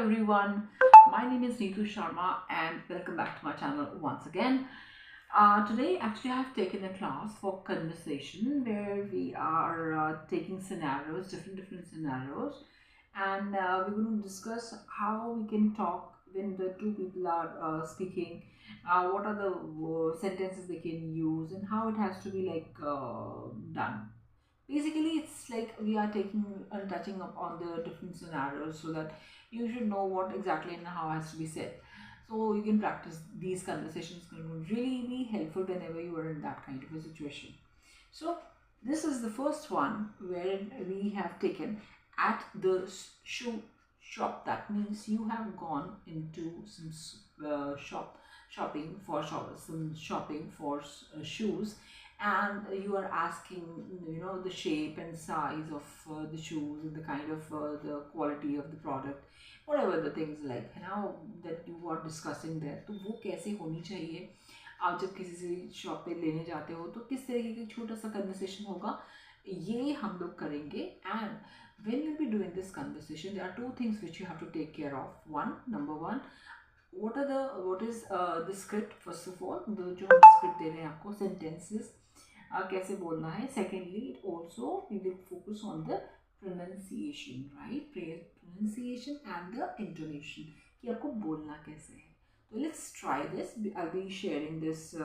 everyone, my name is Neetu Sharma and welcome back to my channel once again. Today actually I have taken a class for conversation where we are taking scenarios, different scenarios, and we're going to discuss how we can talk when the two people are speaking, what are the sentences they can use and how it has to be done. Basically it's like we are taking and touching up on the different scenarios so that you should know what exactly and how has to be said, so you can practice these conversations. Going to really be helpful whenever you are in that kind of a situation. So this is the first one where we have taken at the shoe shop. That means you have gone into some shopping for shoes, and you are asking, the shape and size of the shoes and the kind of the quality of the product, whatever the things like now that you are discussing there, तो वो कैसे होनी चाहिए। आप जब किसी से shop पे लेने जाते हो तो किस तरीके का छोटा सा कन्वर्सेशन होगा, ये हम लोग करेंगे। And when you'll be doing this conversation, there are two things which you have to take care of. Number one, what is the script, first of all, जो हम script दे रहे हैं आपको, sentences कैसे बोलना है। Secondly, it also we will focus on the pronunciation, right? Pronunciation and the intonation, कि आपको बोलना कैसे है। So let's try this. I'll be sharing this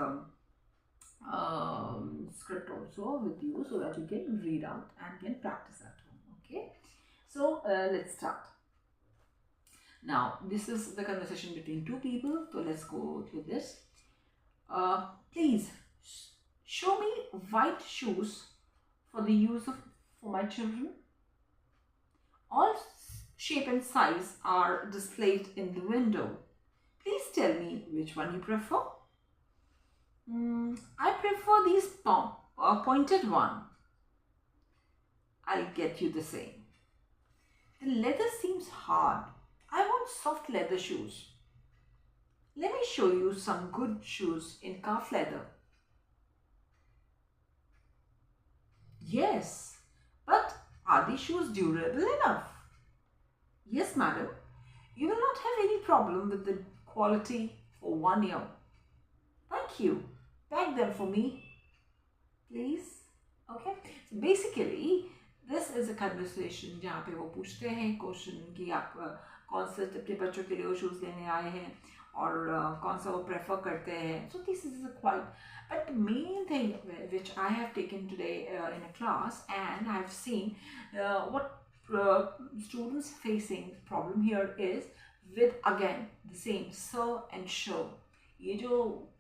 script also with you so that you can read out and can practice at home. Okay, so let's start. Now this is the conversation between two people, so let's go with this. Please show me white shoes for the use of for my children. All shape and size are displayed in the window. Please tell me which one you prefer. I prefer these pointed one. I'll get you the same. The leather seems hard. I want soft leather shoes. Let me show you some good shoes in calf leather. Yes, but are these shoes durable enough? Yes, madam. You will not have any problem with the quality for 1 year. Thank you. Pack them for me, please. Okay. So basically, this is a conversation जहाँ पे वो पूछते हैं question कि आप कौन से अपने बच्चों के लिए वो शूज़ लेने आए हैं और कौन सा वो प्रेफर करते हैं. So this is a quite, but the main thing which I have taken today in a class, and I have seen what students facing problem here is with again the same sir and show. ये जो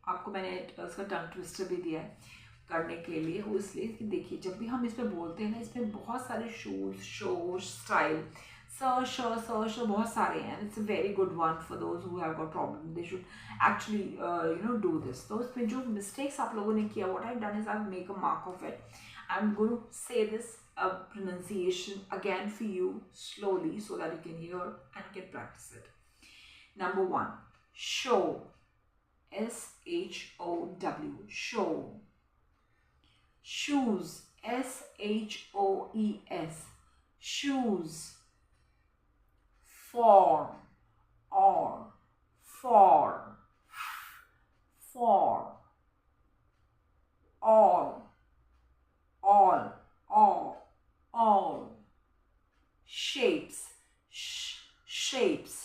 आपको मैंने उसका tongue twister भी दिया है करने के लिए, वो इसलिए कि देखिए जब भी हम इस पे बोलते हैं ना, इसमें बहुत सारे शूज, शो, स्टाइल, सर बहुत सारे हैं, and it's a very good one for those who have got problem, they should actually do this. तो इसमें जो मिस्टेक्स आप लोगों ने किया, what I done is I make a mark of it. I am going to say this pronunciation again for you slowly so that you can hear and can practice it. Number one, show. S-H-O-W. Show. Shoes. S-H-O-E-S. Shoes. For. Or. For. For. All. All. All. All. Shapes. Shapes.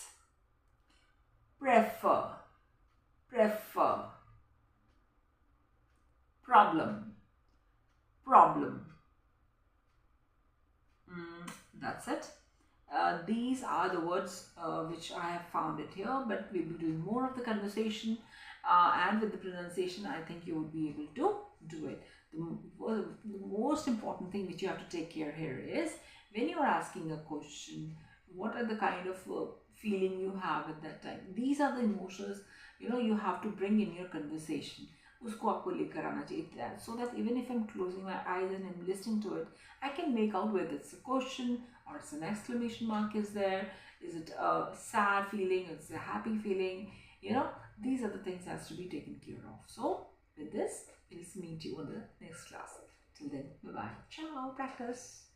Prefer. Prefer. Problem. Problem. That's it. These are the words which I have found it here, but we'll be doing more of the conversation and with the pronunciation I think you would be able to do it. The most important thing which you have to take care here is when you are asking a question, what are the kind of feeling you have at that time. These are the emotions you have to bring in your conversation. उसको आपको लेकर आना चाहिए, so that even if I'm closing my eyes and I'm listening to it, I can make out whether it's a question or it's an exclamation mark is there, is it a sad feeling, it's a happy feeling, these are the things that has to be taken care of. So with this, we'll meet you on the next class. Till then, bye bye, ciao, practice.